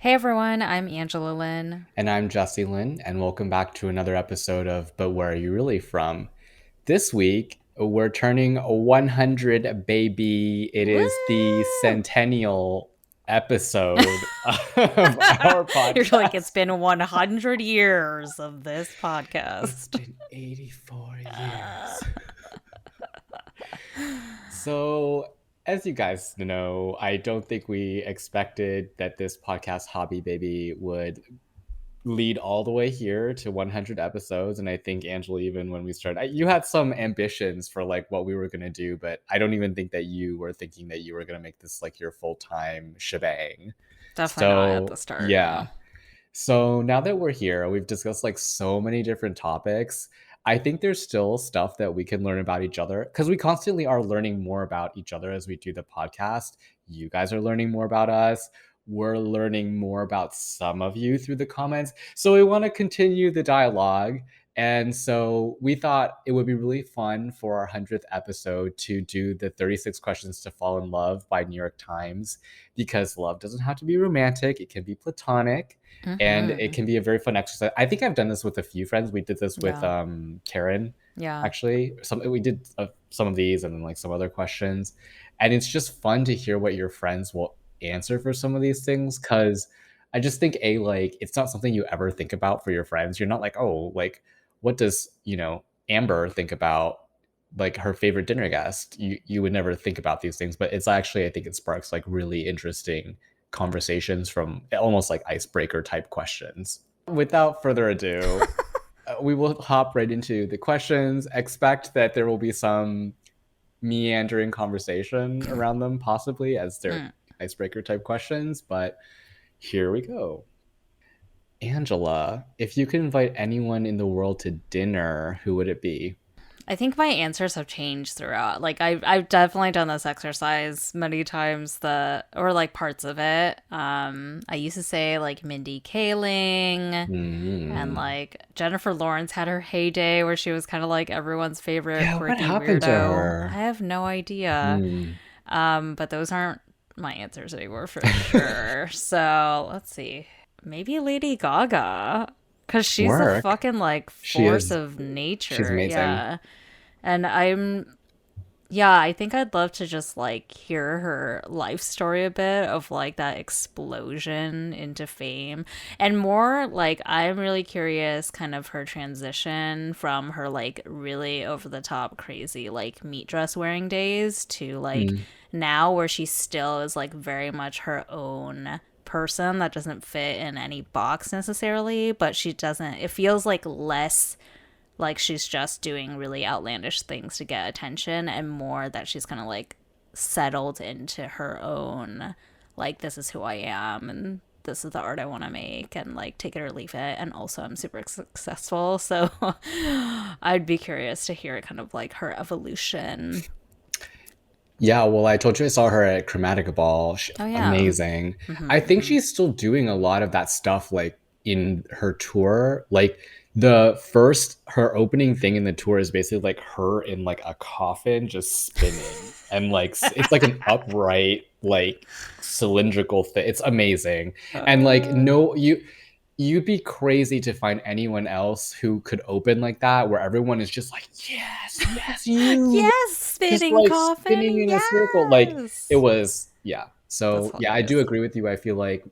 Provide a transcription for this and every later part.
Hey everyone, I'm Angela Lynn. And I'm Jesse Lynn, and welcome back to another episode of But Where Are You Really From? This week, we're turning 100, baby. It is the Woo! centennial episode of our You're like, it's podcast. been 100 years of this It's podcast. been 84 years. So, as you guys know, I don't think we expected that this podcast hobby baby would lead all the way here to 100 episodes. And I think, Angela, even when we started, you had some ambitions for like what we were going to do, but I don't even think that you were thinking that you were going to make this like your full-time shebang. Definitely not at the So start, yeah. no. So now that we're here, we've discussed like so many different topics. I think there's still stuff that we can learn about each other because we constantly are learning more about each other as we do the podcast. You guys are learning more about us. We're learning more about some of you through the comments. So we want to continue the dialogue. And so we thought it would be really fun for our 100th episode to do the 36 Questions to Fall in Love by New York Times, because love doesn't have to be romantic, it can be platonic, and it Mm-hmm. can be a very fun exercise. I think I've done this with a few friends. We did this with Yeah. Karen, Yeah. actually. We did some of these and then like some other questions, and it's just fun to hear what your friends will answer for some of these things, because I just think like it's not something you ever think about for your friends. You're not like, oh, like what does Amber think about like her favorite dinner guest? You would never think about these things, but it's actually, I think it sparks like really interesting conversations from almost like icebreaker type questions. Without further ado, we will hop right into the questions. Expect that there will be some meandering conversation around them, possibly as their Mm. icebreaker type questions, but here we go. Angela, if you could invite anyone in the world to dinner, who would it be? I think my answers have changed throughout. Like I've definitely done this exercise many times, the or like parts of it. I used to say like Mindy Kaling. And Mm. like Jennifer Lawrence had her heyday where she was kind of like everyone's favorite Yeah, what quirky happened to weirdo. I her? have no idea. Mm. But those aren't my answers anymore for sure. So let's see. Maybe Lady Gaga. Cause she's a Work. fucking like She force is. of She's nature. amazing. Yeah. And yeah, I think I'd love to just like hear her life story a bit of like that explosion into fame. And more like I'm really curious kind of her transition from her like really over the top crazy like meat dress wearing days to like Mm. now where she still is like very much her own person that doesn't fit in any box necessarily, but she doesn't, it feels like less like she's just doing really outlandish things to get attention and more that she's kind of like settled into her own, like, this is who I am and this is the art I want to make and like take it or leave it. And also, I'm super successful. So I'd be curious to hear kind of like her evolution. Yeah, well, I told you I saw her at Chromatica Ball. Oh, yeah. Amazing. I think Mm-hmm. she's still doing a lot of that stuff, like in her tour. Like her opening thing in the tour is basically like her in like a coffin just spinning. And like it's like an upright, like cylindrical thing. It's amazing. And like, no, you'd be crazy to find anyone else who could open like that, where everyone is just like, yes, yes, you, Yes, just spinning like coffin. spinning in a circle. Like it Yes. was, yeah. That's So yeah, I do hilarious. agree with you. I feel like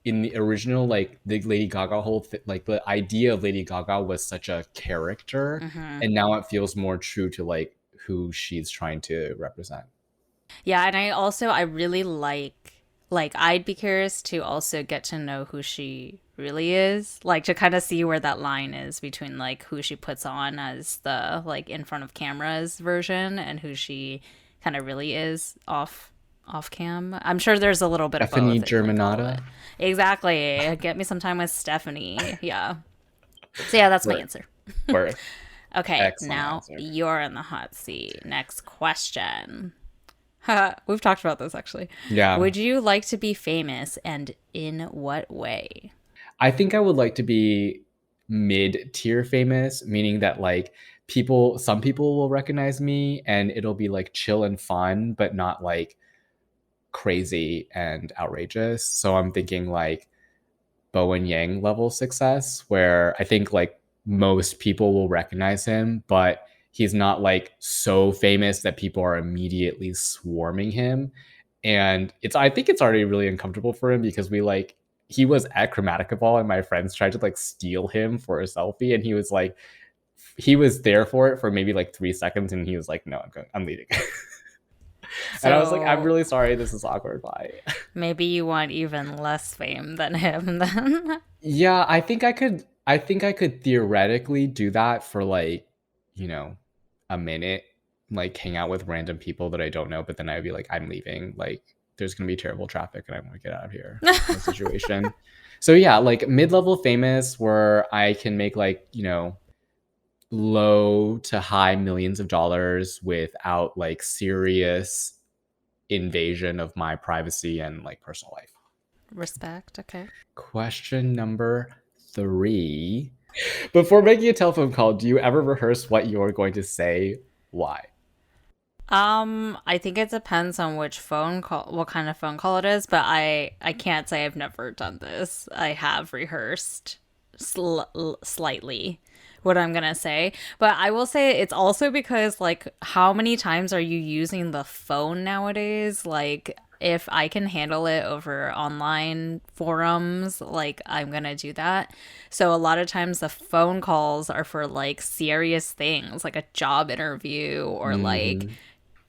in the original, like the Lady Gaga like the idea of Lady Gaga was such a character, Mm-hmm. and now it feels more true to like who she's trying to represent. Yeah, and I really like I'd be curious to also get to know who she really is, like to kind of see where that line is between like who she puts on as the like in front of cameras version and who she kind of really is off cam. I'm sure there's a little bit of Stephanie both, like all of it. Germanata. Exactly. Get me some time with Stephanie. Yeah. So yeah, that's my Work, answer. work. Okay, Excellent now answer. you're in the hot seat. Next question. We've talked about this actually. Yeah, Would you like to be famous and in what way? I think I would like to be mid-tier famous, meaning that like some people will recognize me and it'll be like chill and fun, but not like crazy and outrageous. So I'm thinking like Bowen Yang level success, where I think like most people will recognize him, but he's not like so famous that people are immediately swarming him. And I think it's already really uncomfortable for him because he was at Chromatica Ball and my friends tried to like steal him for a selfie, and he was there for it for maybe like 3 seconds, and he was like, no, I'm leaving. And I was like, I'm So really sorry, this is awkward, bye. maybe you want even less fame than him then. Yeah, I think I could theoretically do that for like, you know, a minute, like hang out with random people that I don't know, but then I'd be like, I'm leaving. Like there's gonna be terrible traffic and I want to get out of here kind of situation. So yeah, like mid-level famous where I can make like, low to high millions of dollars without like serious invasion of my privacy and like personal life. Respect, okay. Question number 3. Before making a telephone call, do you ever rehearse what you're going to say? Why? I think it depends on which phone call, what kind of phone call it is, but I can't say I've never done this. I have rehearsed slightly what I'm gonna say, but I will say it's also because like how many times are you using the phone nowadays? Like if I can handle it over online forums, like I'm gonna do that. So a lot of times the phone calls are for like serious things, like a job interview or like Mm-hmm.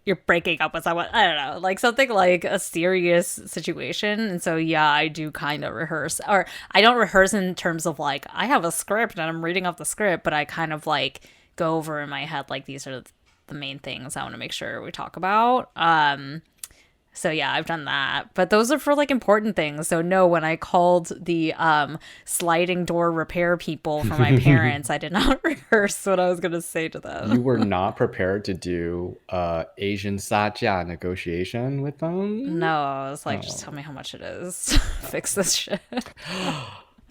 you're breaking up with someone. I don't know, like something like a serious situation. And so, yeah, I do kind of rehearse, or I don't rehearse in terms of like I have a script and I'm reading off the script, but I kind of like go over in my head like these are the main things I want to make sure we talk about. So yeah, I've done that. But those are for like important things. So no, when I called the sliding door repair people for my parents, I did not rehearse what I was going to say to them. You were not prepared to do Asian Satya negotiation with No, them? I was like, just Oh. tell me how much it is to fix this shit.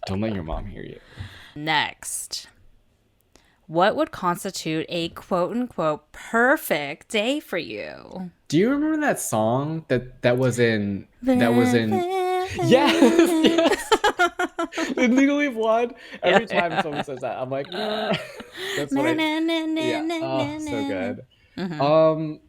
Don't let your mom hear you. Next, what would constitute a quote unquote perfect day for you? Do you remember that song that was in Yes, yes. In Legally Blonde, Yeah, every time yeah. someone says that, I'm like, nah. That's what Na, I na, na, na, yeah. na, Oh, na, so na. good. Mm-hmm. Um,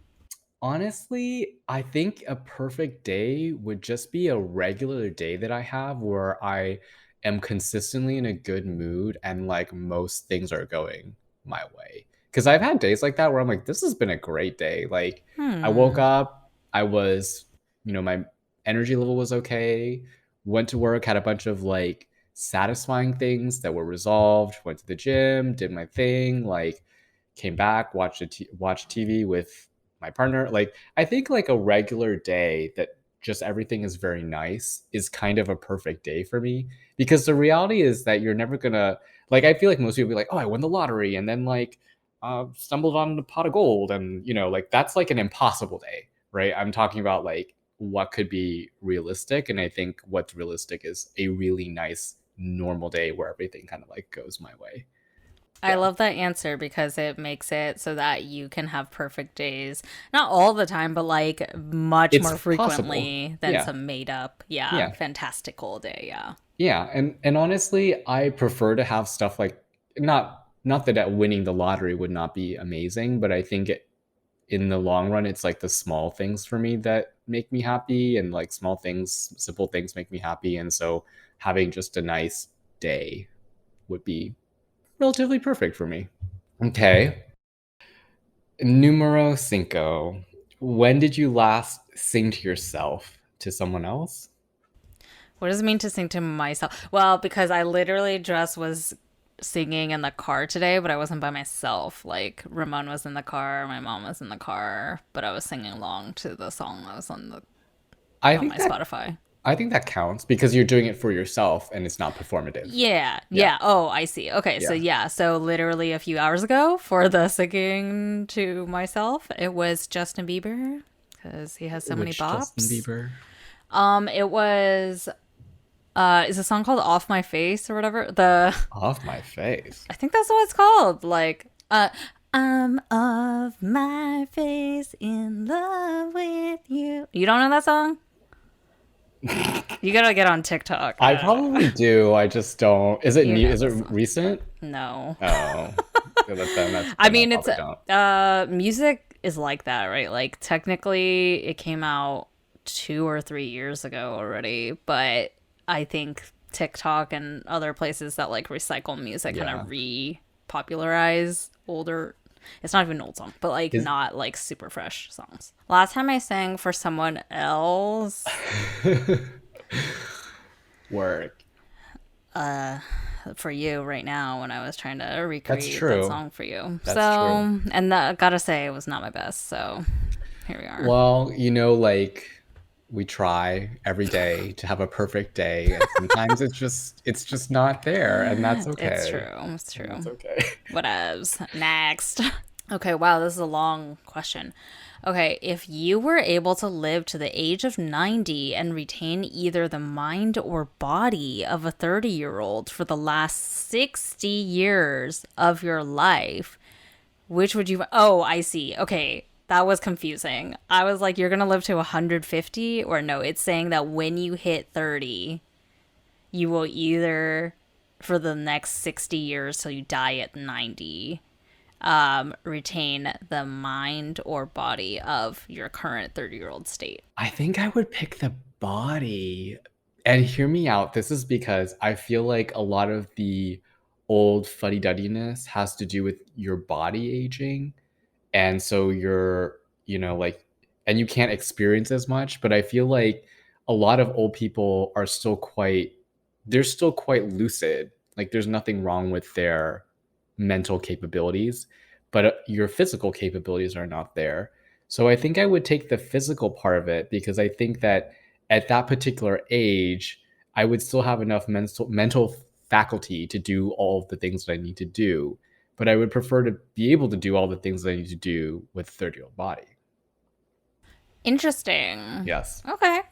Honestly, I think a perfect day would just be a regular day that I have where I am consistently in a good mood and like most things are going my way. Because I've had days like that where I'm like, this has been a great day. Like, I woke Hmm. up, I was, my energy level was okay, went to work, had a bunch of like satisfying things that were resolved, went to the gym, did my thing, like, came back, watched TV with my partner. Like I think like a regular day that just everything is very nice is kind of a perfect day for me because the reality is that you're never gonna like I feel like most people be like, oh, I won the lottery and then like stumbled on a pot of gold and like that's like an impossible day, right? I'm talking about like what could be realistic, and I think what's realistic is a really nice normal day where everything kind of like goes my way. I Yeah, love that answer because it makes it so that you can have perfect days. Not all the time, but like much it's more possible. frequently than Yeah, some made up, yeah, yeah. fantastical day, yeah. Yeah, and honestly, I prefer to have stuff like not that winning the lottery would not be amazing, but I think in the long run, it's like the small things for me that make me happy, and like small things, simple things make me happy, and so having just a nice day would be relatively perfect for me. Okay, numero cinco. When did you last sing to yourself? To someone else? What does it mean to sing to myself? Well, because I literally just was singing in the car today, but I wasn't by myself. Like Ramon was in the car, my mom was in the car, but I was singing along to the song that was I on think my that Spotify. I think that counts because you're doing it for yourself and it's not performative. Yeah, Yeah. yeah. Oh, I see. Okay, so Yeah. yeah, so literally a few hours ago for the singing to myself, it was Justin Bieber because he has so many Which Justin bops. Bieber? It was is a song called Off My Face or whatever. The Off my face. I think that's what it's called. Like I'm off my face in love with you. You don't know that song? You gotta get on TikTok. I probably do. I just don't. Is it You new? know Is it the song. recent? No. Oh, yeah, I then I mean, it's probably don't. music is like that, right? Like technically it came out 2 or 3 years ago already, but I think TikTok and other places that like recycle music kind Yeah. of re-popularize older, it's not even an old song, but like Is not like super fresh songs. Last time I sang for someone else, work. for you right now when I was trying to That's recreate that true. song for you. That's true. So, and that gotta say it was not my best. So, here we are. Well, like we try every day to have a perfect day, and sometimes it's just not there, and that's It's okay. true. It's And that's true. okay. Whatevs. Next. Okay, wow, this is a long question. Okay, if you were able to live to the age of 90 and retain either the mind or body of a 30-year-old for the last 60 years of your life, which would you? Oh, I see. Okay, that was confusing. I was like, you're gonna live to 150, or no? It's saying that when you hit 30, you will either, for the next 60 years till you die at 90, retain the mind or body of your current 30-year-old state. I think I would pick the body. And hear me out. This is because I feel like a lot of the old fuddy-duddiness has to do with your body aging. And so like, and you can't experience as much, but I feel like a lot of old people are still they're still quite lucid. Like there's nothing wrong with their mental capabilities, but your physical capabilities are not there. So I think I would take the physical part of it, because I think that at that particular age I would still have enough mental faculty to do all of the things that I need to do, but I would prefer to be able to do all the things that I need to do with a 30-year-old body. Interesting. Yes. Okay.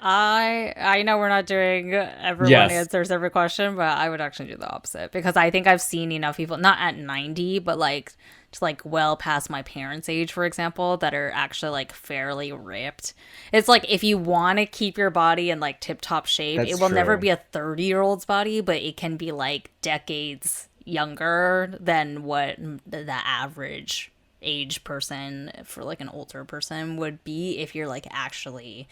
I know we're not doing everyone Yes. answers every question, but I would actually do the opposite because I think I've seen enough people, not at 90, but like just like well past my parents' age, for example, that are actually like fairly ripped. It's like if you want to keep your body in like tip top shape, That's it will never true. be a 30-year-old's body, but it can be like decades younger than what the average age person for like an older person would be if you're like actually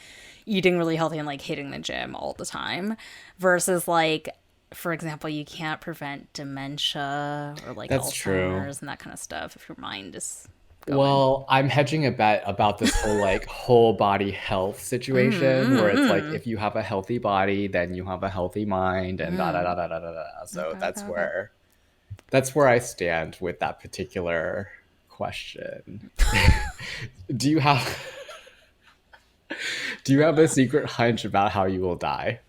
eating really healthy and like hitting the gym all the time versus like, for example, you can't prevent dementia or like That's true. Alzheimer's and that kind of stuff if your mind is going. Well, I'm hedging a bet about this whole body health situation, where it's like if you have a healthy body, then you have a healthy mind, and da da da da da da da. So Okay, okay, okay. that's where I stand with that particular question. Do you have do you have a secret hunch about how you will die?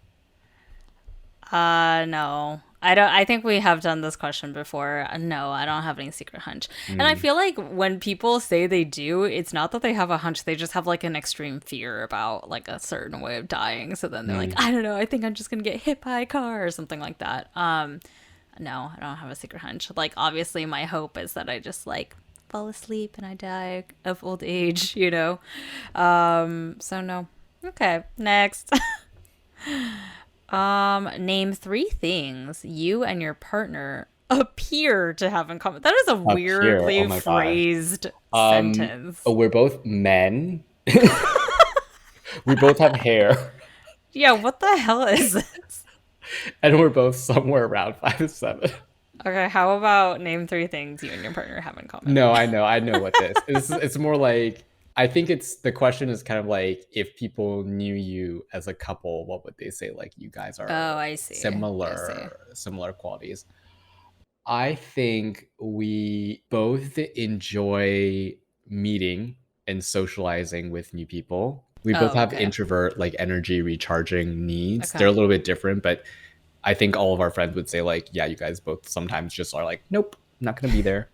No. I don't. I think we have done this question before. No, I don't have any secret hunch. And I Mm, feel like when people say they do, it's not that they have a hunch. They just have like an extreme fear about like a certain way of dying. So then they're like, mm. I don't know. I think I'm just gonna get hit by a car or something like that. No, I don't have a secret hunch. Like obviously, my hope is that I just like fall asleep and I die of old age. You know. So no. Okay. Next. Name three things you and your partner appear to have in common. That is a Up here. Oh weirdly my gosh. phrased Um, sentence. we're both men. We both have hair, Yeah, what the hell is this? and we're both somewhere around 5'7". Okay, how about name three things you and your partner have in common? No, I know what this is. It's more like, I think it's the question is kind of like, if people knew you as a couple, what would they say? Like, you guys Oh, are I see. I see. similar qualities. I think we both enjoy meeting and socializing with new people. We both Oh, have okay. introvert, like, energy recharging needs. They're Okay. a little bit different, but I think all of our friends would say, like, yeah, you guys both sometimes just are like, nope, not going to be there.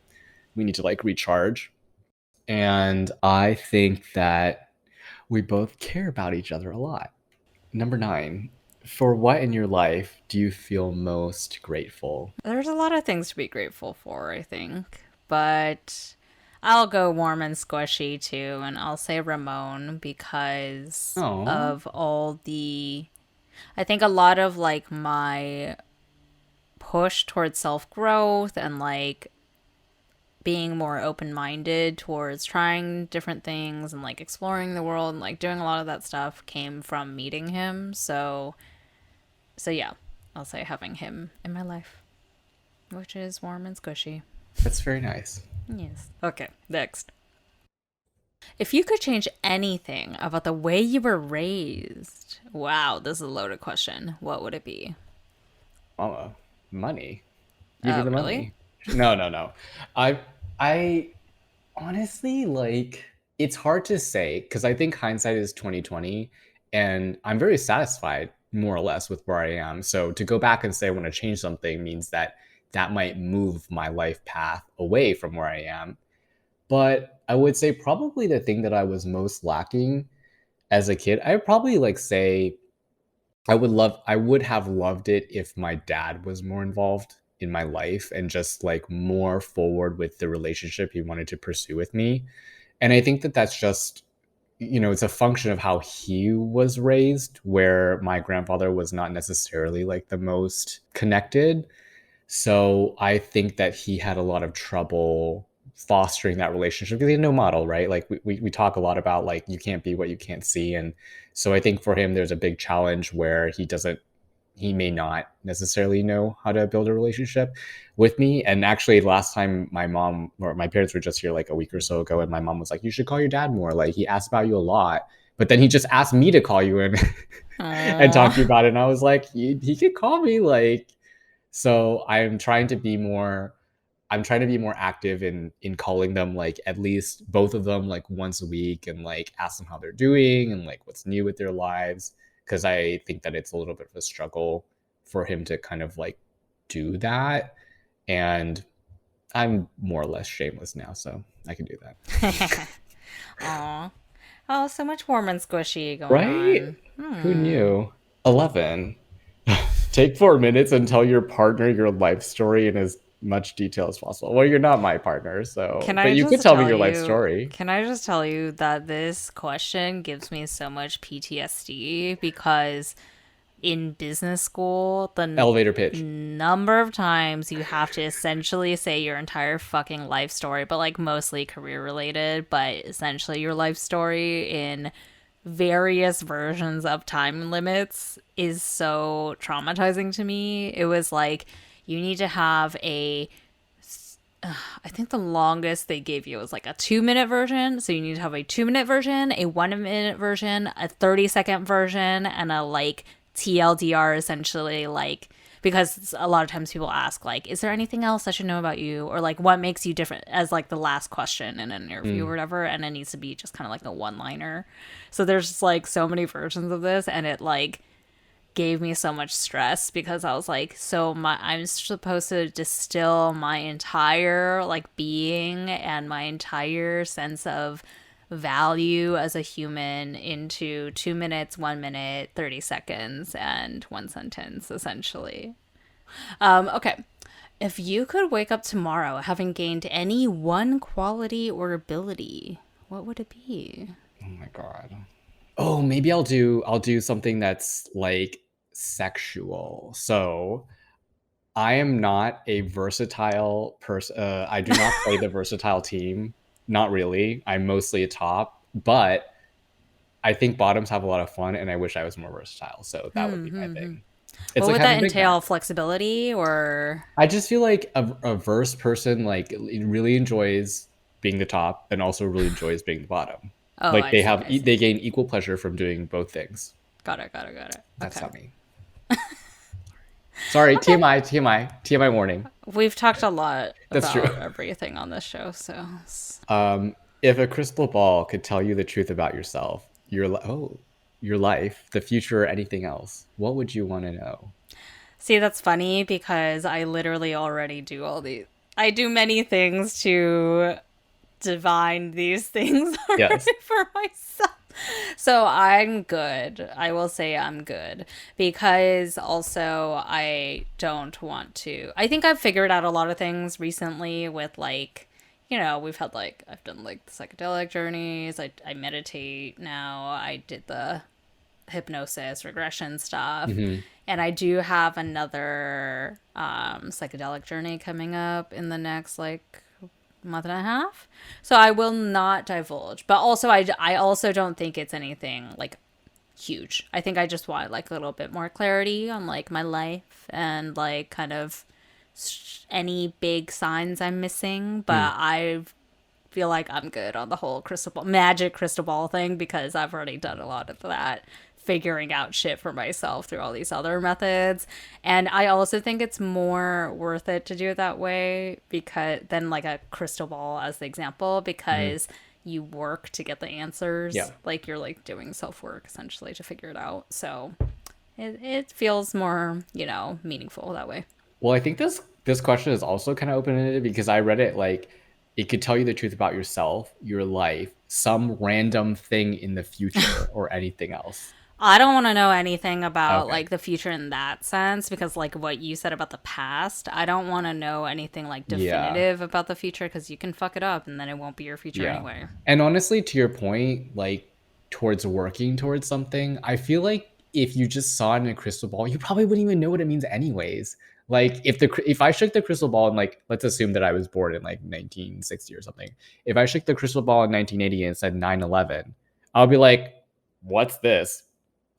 We need to like recharge. And I think that we both care about each other a lot. Number nine, for what in your life do you feel most grateful? There's a lot of things to be grateful for, I think. But I'll go warm and squishy too, and I'll say Ramon because Oh, of all the. I think a lot of like my push towards self growth and like being more open minded towards trying different things and like exploring the world and like doing a lot of that stuff came from meeting him. So yeah, I'll say having him in my life, which is warm and squishy. that's very nice. Yes. Okay, next. If you could change anything about the way you were raised, wow, this is a loaded question. What would it be? Mama, money. Give me Oh, the really? money. No, no, no. I I honestly like it's hard to say because I think hindsight is 2020 and I'm very satisfied more or less with where I am. So to go back and say I want to change something means that that might move my life path away from where I am. But I would say probably the thing that I was most lacking as a kid, I would probably like say I would have loved it if my dad was more involved in my life and just like more forward with the relationship he wanted to pursue with me. And I think that that's just it's a function of how he was raised where my grandfather was not necessarily like the most connected. So I think that he had a lot of trouble fostering that relationship because he had no model, right? Like we talk a lot about like you can't be what you can't see. And so I think for him there's a big challenge where he may not necessarily know how to build a relationship with me. And actually last time my mom or my parents were just here like a week or so ago and my mom was like, you should call your dad more. Like he asked about you a lot. But then he just asked me to call you and and talk to you Aww. about it. And I was like, he could call me like so I'm trying to be more active in calling them like at least both of them like once a week and like ask them how they're doing and like what's new with their lives because I think that it's a little bit of a struggle for him to kind of like do that and I'm more or less shameless now so I can do that. Aw. Oh, so much warm and squishy going Right? on. Who Hmm. knew? 11. Take 4 minutes and tell your partner your life story in as much detail as possible. Well, you're not my partner, so, Can but I you could just tell me tell your life you? story. Can I just tell you that this question gives me so much PTSD because in business school, the Elevator pitch. number of times you have to essentially say your entire fucking life story, but like mostly career related, but essentially your life story in various versions of time limits is so traumatizing to me. It was like you need to have a I think the longest they gave you was like a 2 minute version. So you need to have a 2 minute version, a 1 minute version, a 30-second version, and a like TLDR essentially like because a lot of times people ask like is there anything else I should know about you or like what makes you different as like the last question in an interview or Mm. whatever and it needs to be just kind of like a one liner. So there's just like so many versions of this and it like gave me so much stress because I was like, so my I'm supposed to distill my entire like being and my entire sense of value as a human into 2 minutes, 1 minute, 30 seconds, and one sentence essentially. Okay. If you could wake up tomorrow having gained any one quality or ability, what would it be? Oh my god. Oh, maybe I'll do something that's like sexual. So I am not a versatile person. I do not play the versatile team. Not really. I'm mostly a top, but I think bottoms have a lot of fun, and I wish I was more versatile. So that would be my thing. It's What like would having that Big entail? Mac. Flexibility or I just feel like a verse person like really enjoys being the top and also really enjoys being the bottom. oh, Like I see, I see. they gain equal pleasure from doing both things. Got it, got it, got it. That's Okay. not me. Sorry, Okay. TMI warning. We've talked a lot That's true. about everything on this show, so. If a crystal ball could tell you the truth about yourself, your life, the future, or anything else, what would you want to know? See, that's funny because I literally already do all these. I do many things to divine these things Yes. already for myself. So I'm good. I will say I'm good because also I don't want to. I think I've figured out a lot of things recently with like we've had like, I've done like the psychedelic journeys. I meditate now. I did the hypnosis regression stuff. Hmm. And I do have another psychedelic journey coming up in the next like month and a half. So I will not divulge. But also, I also don't think it's anything like huge. I think I just want like a little bit more clarity on like my life and like kind of any big signs I'm missing. Mm. But I feel like I'm good on the whole magic crystal ball thing because I've already done a lot of that, figuring out shit for myself through all these other methods. And I also think it's more worth it to do it that way because than like a crystal ball as the example, Hmm. because you work to get the answers. Yeah. Like you're like doing self work essentially to figure it out. So it feels more, meaningful that way. Well, I think this question is also kind of open-ended because I read it like it could tell you the truth about yourself, your life, some random thing in the future, or anything else. I don't want to know anything about Okay. like the future in that sense because like what you said about the past, I don't want to know anything like Yeah. definitive about the future because you can fuck it up and then it won't be your future Yeah. anyway. And honestly, to your point, like towards working towards something, I feel like if you just saw it in a crystal ball, you probably wouldn't even know what it means anyways. Like if I shook the crystal ball and like let's assume that I was born in like 1960 or something. If I shook the crystal ball in 1980 and it said 9/11, I'll be like, "What's this?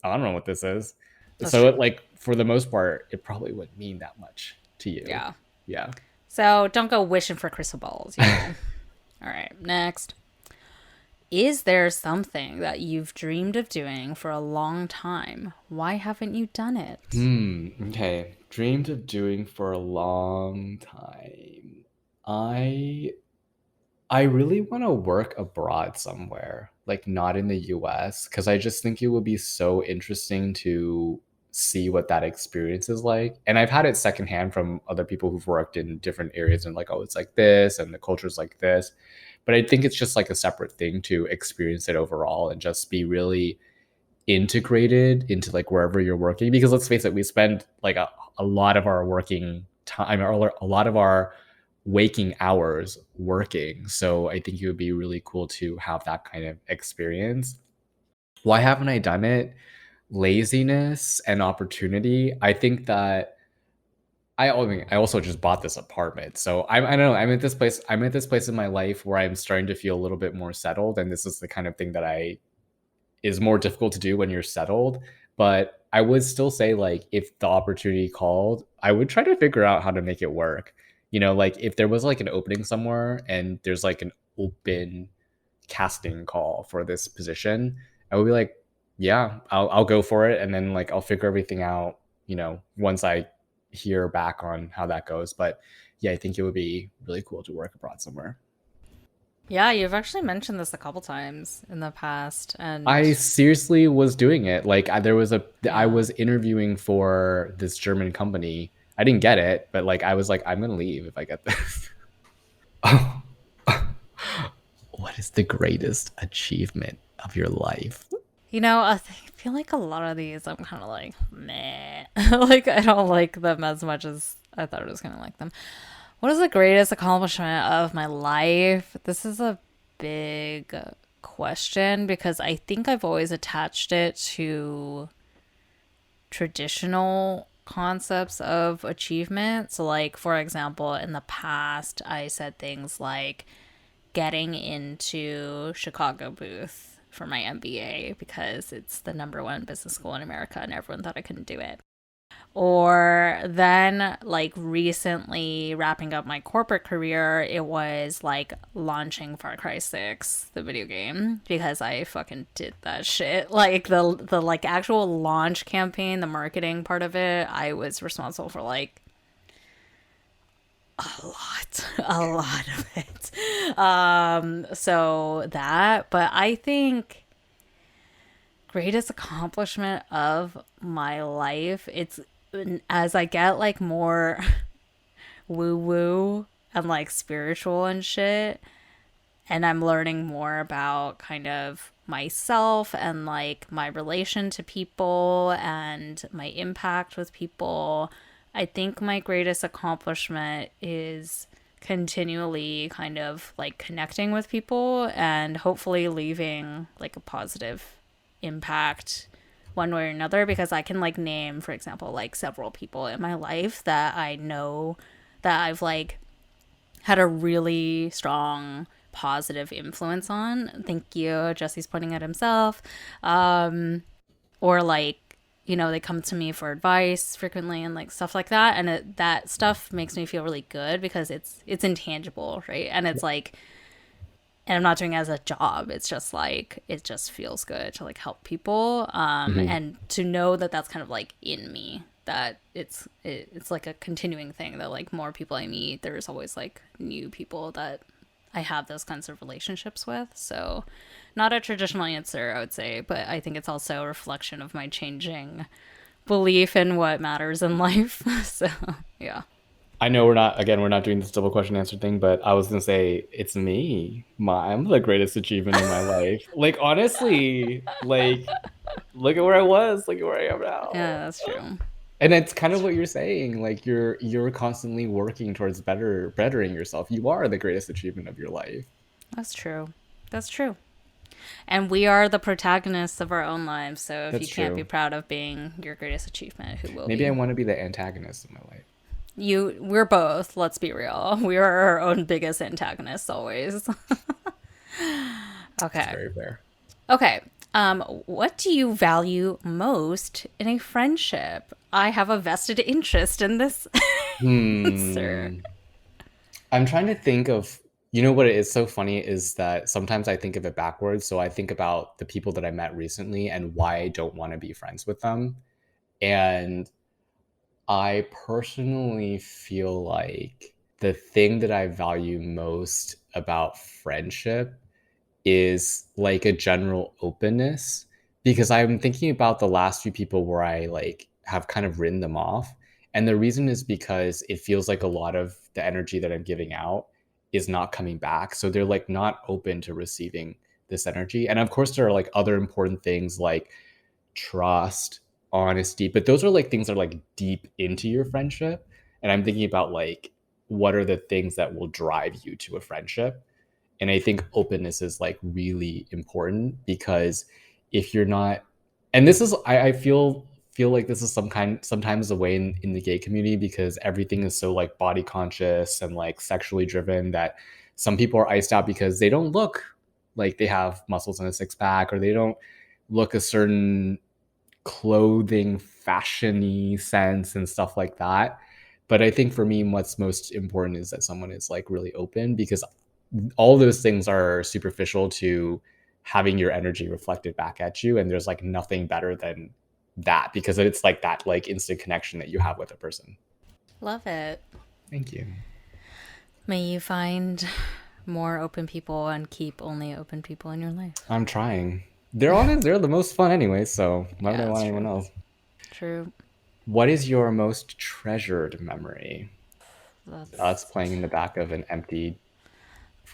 I don't know what this is." That's So true. it, like for the most part, it probably wouldn't mean that much to you. Yeah. Yeah. So don't go wishing for crystal balls. All right, next. Is there something that you've dreamed of doing for a long time? Why haven't you done it? Okay. Dreamed of doing for a long time. I I really want to work abroad somewhere, like not in the US, because I just think it would be so interesting to see what that experience is like. And I've had it secondhand from other people who've worked in different areas and like, oh, it's like this and the culture's like this. But I think it's just like a separate thing to experience it overall and just be really integrated into like wherever you're working, because let's face it, we spend like a lot of our working time or a lot of our waking hours working. So I think it would be really cool to have that kind of experience. Why haven't I done it? Laziness and opportunity. I think that I mean, I also just bought this apartment. So I don't know, I'm at this place in my life where I'm starting to feel a little bit more settled, and this is the kind of thing that I is more difficult to do when you're settled. But I would still say, like, if the opportunity called, I would try to figure out how to make it work. Like if there was like an opening somewhere and there's like an open casting call for this position, I would be like, yeah, I'll go for it. And then like I'll figure everything out, once I hear back on how that goes. But yeah, I think it would be really cool to work abroad somewhere. Yeah, you've actually mentioned this a couple times in the past, I and seriously was doing it. Like I yeah. was interviewing for this German company. I didn't get it, but like I was like, I'm gonna leave if I get this. Oh, what is the greatest achievement of your life? I feel like a lot of these I'm kind of like, meh. Like, I don't like them as much as I thought I was going to like them. What is the greatest accomplishment of my life? This is a big question because I think I've always attached it to traditional concepts of achievement. So, like, for example, in the past, I said things like getting into Chicago booth for my MBA because it's the number one business school in America and everyone thought I couldn't do it. Or then, like, recently wrapping up my corporate career, it was like launching Far Cry 6, the video game, because I fucking did that shit. Like, the like actual launch campaign, the marketing part of it, I was responsible for like a lot of it. So that, but I think greatest accomplishment of my life, it's as I get like more woo woo and like spiritual and shit, and I'm learning more about kind of myself and like my relation to people and my impact with people. I think my greatest accomplishment is continually kind of like connecting with people and hopefully leaving like a positive impact one way or another, because I can like name, for example, like several people in my life that I know that I've like had a really strong positive influence on. Thank you. Jesse's pointing at himself. Or like, they come to me for advice frequently and like stuff like that. And that stuff makes me feel really good because it's intangible, right? And it's like, and I'm not doing it as a job. It's just like, it just feels good to like help people. Mhm. And to know that that's kind of like in me, that it's like a continuing thing, that like more people I meet, there's always like new people that I have those kinds of relationships with. So not a traditional answer, I would say, but I think it's also a reflection of my changing belief in what matters in life. So yeah. I know we're not doing this double question answer thing, but I was gonna say it's me. I'm the greatest achievement in my life. Like honestly, like look at where I was, look at where I am now. Yeah, that's true. And it's kind of what you're saying. Like you're constantly working towards bettering yourself. You are the greatest achievement of your life. That's true. That's true. And we are the protagonists of our own lives. So if you That's can't be true. proud of being your greatest achievement, who will Maybe I be? want to be the antagonist of my life. We're both, let's be real. We are our own biggest antagonists always. It's Okay. very fair. Okay. What do you value most in a friendship? I have a vested interest in this answer. Hmm. I'm trying to think of, what it is so funny is that sometimes I think of it backwards. So I think about the people that I met recently and why I don't want to be friends with them. And I personally feel like the thing that I value most about friendship is like a general openness, because I'm thinking about the last few people where I like have kind of written them off. And the reason is because it feels like a lot of the energy that I'm giving out is not coming back. So they're like not open to receiving this energy. And of course, there are like other important things like trust, honesty, but those are like things that are like deep into your friendship. And I'm thinking about like, what are the things that will drive you to a friendship? And I think openness is like really important, because if you're not, and this is, I feel like this is sometimes a way in the gay community, because everything is so like body conscious and like sexually driven, that some people are iced out because they don't look like they have muscles and a six pack, or they don't look a certain clothing fashiony sense and stuff like that. But I think for me, what's most important is that someone is like really open, because all those things are superficial to having your energy reflected back at you. And there's like nothing better than that, because it's like that like instant connection that you have with a person. Love it. Thank you. May you find more open people and keep only open people in your life. I'm trying. They're honest, they're the most fun anyway, so why would Yeah, I that's want anyone true. else? True. What is your most treasured memory? Us That's playing in the back of an empty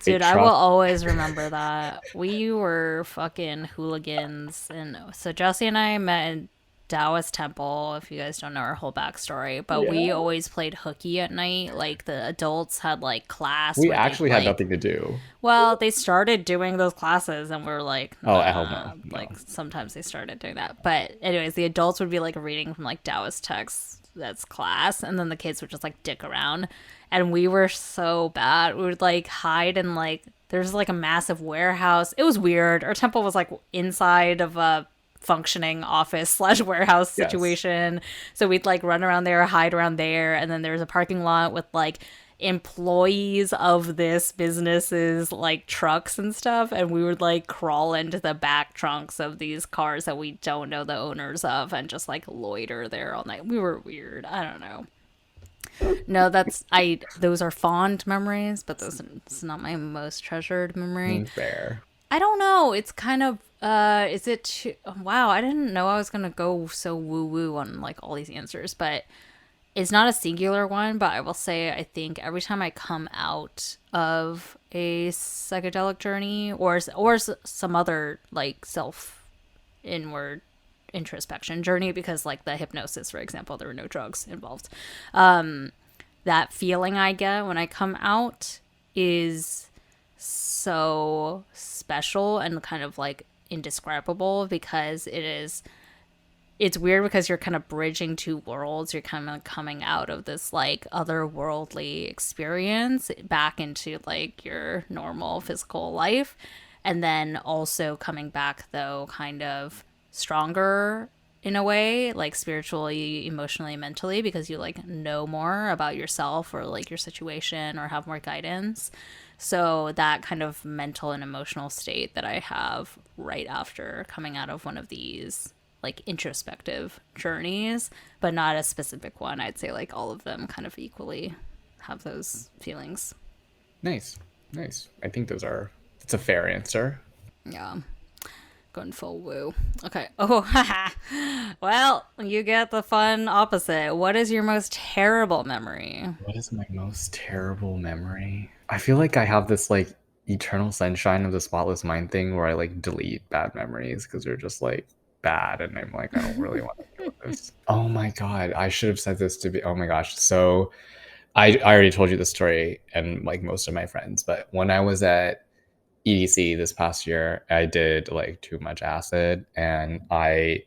Dude, freight I will truck. always remember that. We were fucking hooligans. And so Jesse and I met in Taoist Temple, if you guys don't know our whole backstory. But Yeah. we always played hooky at night. Like, the adults had, like, class We where they, actually had like, nothing to do. well, they started doing those classes, and we're like, Oh, hell no. nah. No. Like, sometimes they started doing that. But, anyways, the adults would be, like, reading from, like, Taoist texts. That's class. And then the kids would just, like, dick around. And we were so bad. We would, like, hide in, like, there's, like, a massive warehouse. It was weird. Our temple was, like, inside of a functioning office slash warehouse Yes. situation. So we'd, like, run around there, hide around there. And then there's a parking lot with, like, employees of this business's like trucks and stuff, and we would like crawl into the back trunks of these cars that we don't know the owners of and just like loiter there all night. We were weird. I don't know. No, that's I those are fond memories, but those it's not my most treasured memory. Fair. I don't know. It's kind of is it too, wow, I didn't know I was going to go so woo woo on like all these answers, but it's not a singular one, but I will say I think every time I come out of a psychedelic journey or some other like self inward introspection journey, because like the hypnosis, for example, there were no drugs involved. that feeling I get when I come out is so special and kind of like indescribable because it's weird because you're kind of bridging two worlds. You're kind of coming out of this like otherworldly experience back into like your normal physical life. And then also coming back, though, kind of stronger in a way, like spiritually, emotionally, mentally, because you like know more about yourself or like your situation or have more guidance. So that kind of mental and emotional state that I have right after coming out of one of these like introspective journeys, but not a specific one. I'd say like all of them kind of equally have those feelings. Nice. Nice. I think that's a fair answer. Yeah. Going full woo. Okay. Oh, haha. Well, you get the fun opposite. What is your most terrible memory? What is my most terrible memory? I feel like I have this like eternal sunshine of the spotless mind thing where I like delete bad memories because they're just like bad and I'm like I don't really want to deal with this. Oh my god, I should have said this to be oh my gosh. So I already told you the story and like most of my friends, but when I was at EDC this past year, I did like too much acid and I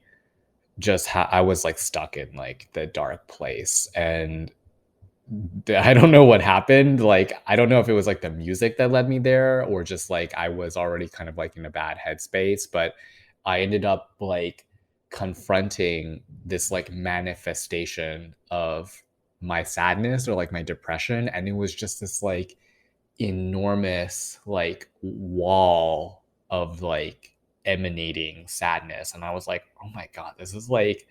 was like stuck in like the dark place and I don't know what happened. Like, I don't know if it was like the music that led me there or just like I was already kind of like in a bad headspace, but I ended up like confronting this like manifestation of my sadness or like my depression. And it was just this like enormous like wall of like emanating sadness. And I was like, oh my God, this is like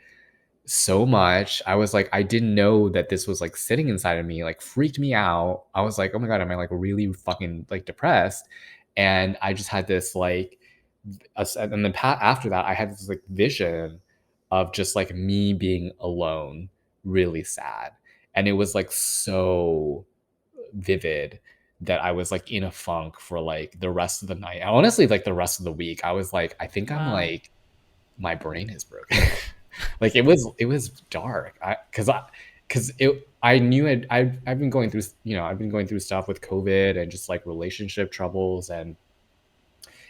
so much. I was like, I didn't know that this was like sitting inside of me, like freaked me out. I was like, oh my God, am I like really fucking like depressed? And I just had this like, and then after that, I had this like vision of just like me being alone, really sad. And it was like so vivid that I was like in a funk for like the rest of the night. Honestly, like the rest of the week, I was like, I think I'm Wow. like, my brain is broken. Like it was dark. Because it I knew I've been going through I've been going through stuff with COVID and just like relationship troubles and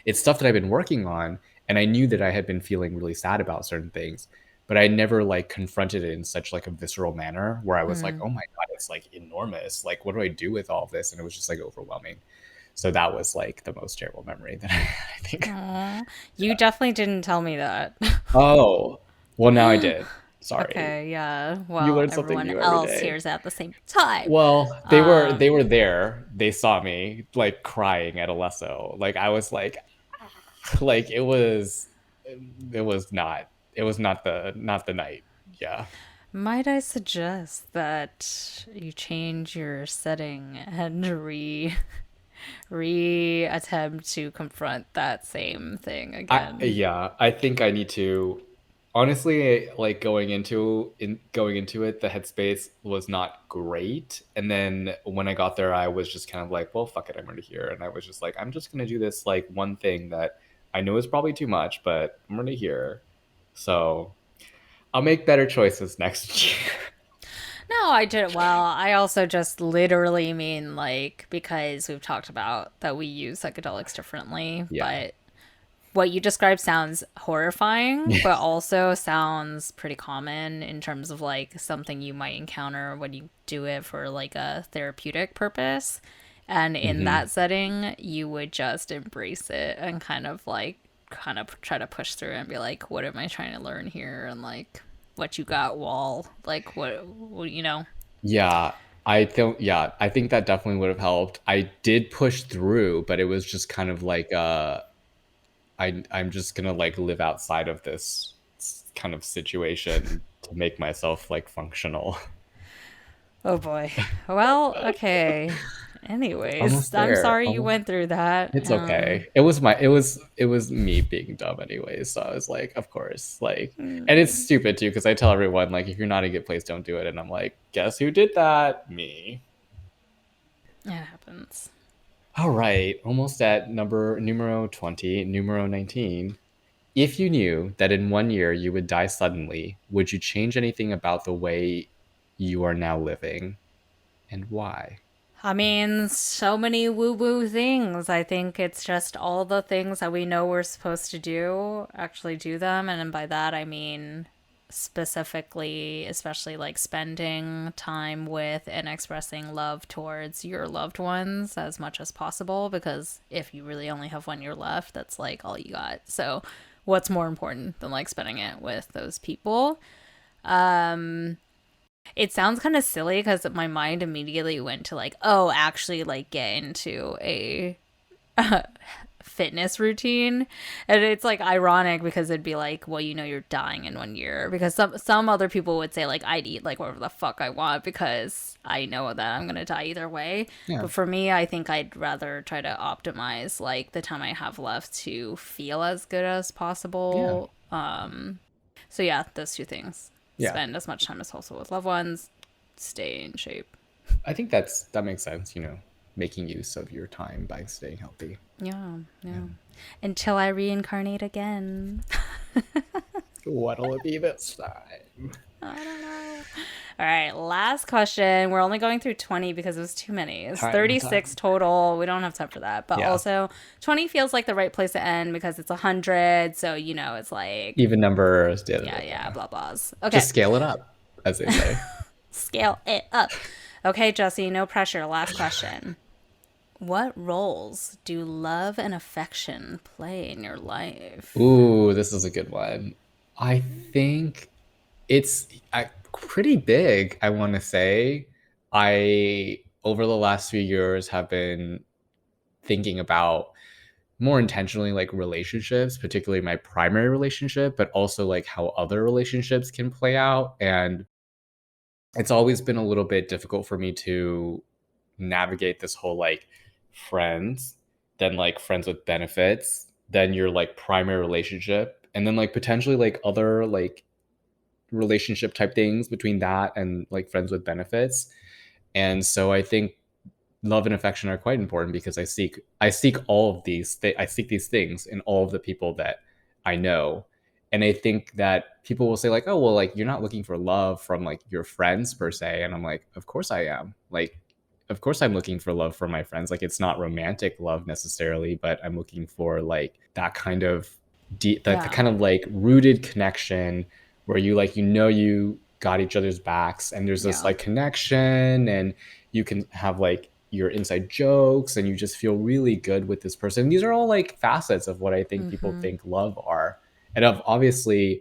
it's stuff that I've been working on and I knew that I had been feeling really sad about certain things, but I never like confronted it in such like a visceral manner where I was like, Mm. oh my God, it's like enormous. Like what do I do with all of this? And it was just like overwhelming. So that was like the most terrible memory that I think. Aw. You definitely didn't tell me that. Oh, well now I did. Sorry. Okay, yeah. You Well, learn something everyone new every else day. hears at the same time. Well, Um, they were there. They saw me like crying at Alesso. Like I was like like it was not the night. Yeah. might I suggest that you change your setting and re attempt to confront that same thing again? I think I need to honestly like going into it the headspace was not great and then when I got there I was just kind of like well fuck it I'm already here and I was just like I'm just going to do this like one thing that I know is probably too much but I'm already here. So, I'll make better choices next year. No, I did. Well, I also just literally mean like because we've talked about that we use psychedelics differently, Yeah. but what you described sounds horrifying, but also sounds pretty common in terms of like something you might encounter when you do it for like a therapeutic purpose. And in Mhm. that setting, you would just embrace it and kind of try to push through and be like, what am I trying to learn here? And like, what you got, wall? Like, what you know? Yeah, I think that definitely would have helped. I did push through, but it was just kind of like I'm just gonna like live outside of this kind of situation to make myself like functional. Oh boy. Well, okay. Anyways, Almost I'm there. sorry you Almost went through that. it's okay. It was me being dumb anyways. So I was like, of course, like and it's stupid too because I tell everyone like if you're not in a good place, don't do it. And I'm like, guess who did that? Me. it happens. All right, almost at numero 20, numero 19. If you knew that in 1 year you would die suddenly, would you change anything about the way you are now living? and why? I mean, so many woo woo things. I think it's just all the things that we know we're supposed to do, actually do them. And by that, I mean specifically, especially like spending time with and expressing love towards your loved ones as much as possible. Because if you really only have 1 year left, that's like all you got. So, what's more important than like spending it with those people? It sounds kind of silly because my mind immediately went to like, oh, actually, like get into a fitness routine, and it's like ironic because it'd be like, well, you're dying in 1 year, because some other people would say like I'd eat like whatever the fuck I want because I know that I'm gonna die either way. Yeah. But for me, I think I'd rather try to optimize like the time I have left to feel as good as Yeah. possible. So yeah, those two things. Yeah. Spend as much time as possible with loved ones. Stay in shape. I think that makes sense, making use of your time by staying healthy. Yeah, Yeah. yeah. Until I reincarnate again. What'll it be this time? I don't know. All right, last question. We're only going through 20 because it was too many. It's Time, 36 time. total. We don't have time for that. But Yeah. also, 20 feels like the right place to end because it's 100. So, it's like, Even numbers. Yeah, yeah, yeah, blah, blahs. Okay, just scale it up, as they say. scale it up. Okay, Jesse, no pressure. Last question. What roles do love and affection play in your life? Ooh, this is a good one. I think it's pretty big, I want to say. I, over the last few years, have been thinking about more intentionally like relationships, particularly my primary relationship, but also like how other relationships can play out. And it's always been a little bit difficult for me to navigate this whole like friends, then like friends with benefits, then your like primary relationship, and then like potentially like other like relationship type things between that and like friends with benefits. And so I think love and affection are quite important because I seek all of I seek these things in all of the people that I know. And I think that people will say like, oh well, like you're not looking for love from like your friends per se. And I'm like, of course I am. Like, of course I'm looking for love from my friends. Like it's not romantic love necessarily, but I'm looking for like that kind of deep, the Yeah. kind of like rooted connection where you got each other's backs and there's this Yeah. like connection, and you can have like your inside jokes and you just feel really good with this person. These are all like facets of what I think people Mm-hmm. think love are. And obviously,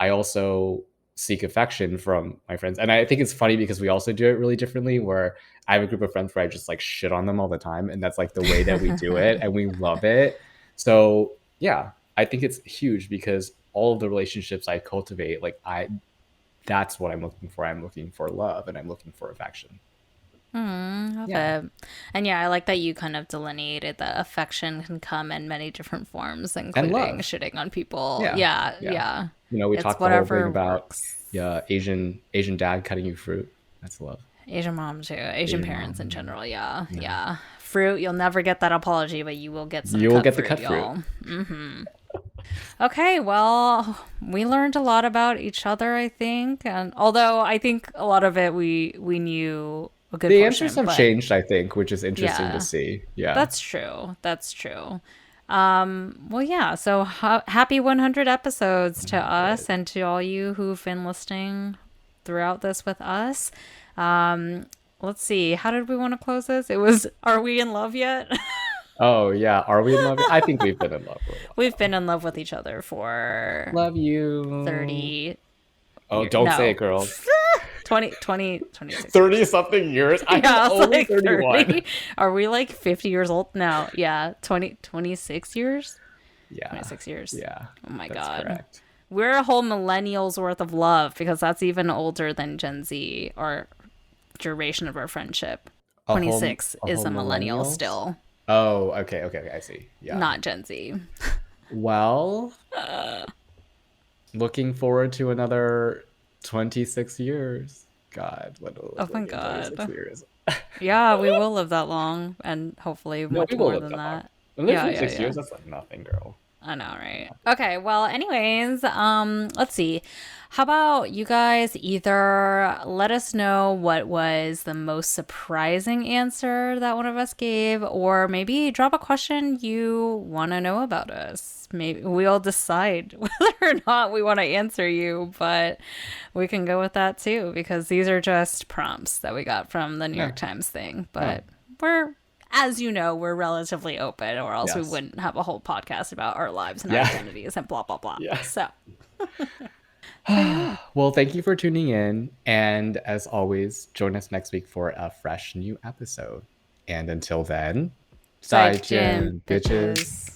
I also seek affection from my friends. And I think it's funny because we also do it really differently, where I have a group of friends where I just like shit on them all the time. And that's like the way that we do it. And we love it. So, yeah, I think it's huge because all of the relationships I cultivate, that's what I'm looking for. I'm looking for love and I'm looking for affection. Love Yeah. it. And yeah, I like that you kind of delineated that affection can come in many different forms, And including love. shitting on people. Yeah. Yeah, Yeah. yeah. We It's talked the whole thing whatever about, works. yeah, Asian dad cutting you fruit. That's love. Asian mom too. Asian Asian parents in mom. general. Yeah, Yeah. Yeah. yeah. Fruit, you'll never get that apology, but you will get some You will cut get the fruit, cut fruit. y'all. Okay, well, we learned a lot about each other, I think. And although I think a lot of it we knew a good The answers portion, have but changed, I think, which is interesting to yeah. see. Yeah. That's true. That's true. Well, yeah. So happy 100 episodes to us 100. and to all you who've been listening throughout this with us. Um, let's see. How did we want to close this? It was, are we in love yet? Oh, yeah. Are we in love? I think we've been in love for a We've while. been in love with each other for Love you. 30 Oh, years. don't say it, No. girls. 26 30 years. something years? I'm Yeah, I was only like 31. 30. Are we like 50 years old? No. Yeah. 26 years? Yeah. 26 years. Yeah. Oh my That's God. correct. We're a whole millennial's worth of love because that's even older than Gen Z or duration of our friendship. A whole 26 a is whole a millennial millennials? still, Oh, okay, okay, okay, I see. Yeah. not Gen Z. Well, looking forward to another 26 years. God, what will Oh it my be in 26 God. years? Yeah, we will live that long and hopefully No, much we will more live than that long. that. Another Yeah, yeah, 26 yeah. years, that's like nothing, girl. I know, right? Okay, well, anyways, let's see. How about you guys either let us know what was the most surprising answer that one of us gave, or maybe drop a question you want to know about us. Maybe we'll decide whether or not we want to answer you, but we can go with that too, because these are just prompts that we got from the New Yeah. York Times thing. Oh, But we're as you know, we're relatively open, or else we yes. wouldn't have a whole podcast about our lives and our Yeah. identities and blah, blah, blah. Yeah. So yeah. Well, thank you for tuning in. And as always, join us next week for a fresh new episode. And until then, 再见, 再见, bitches. bitches.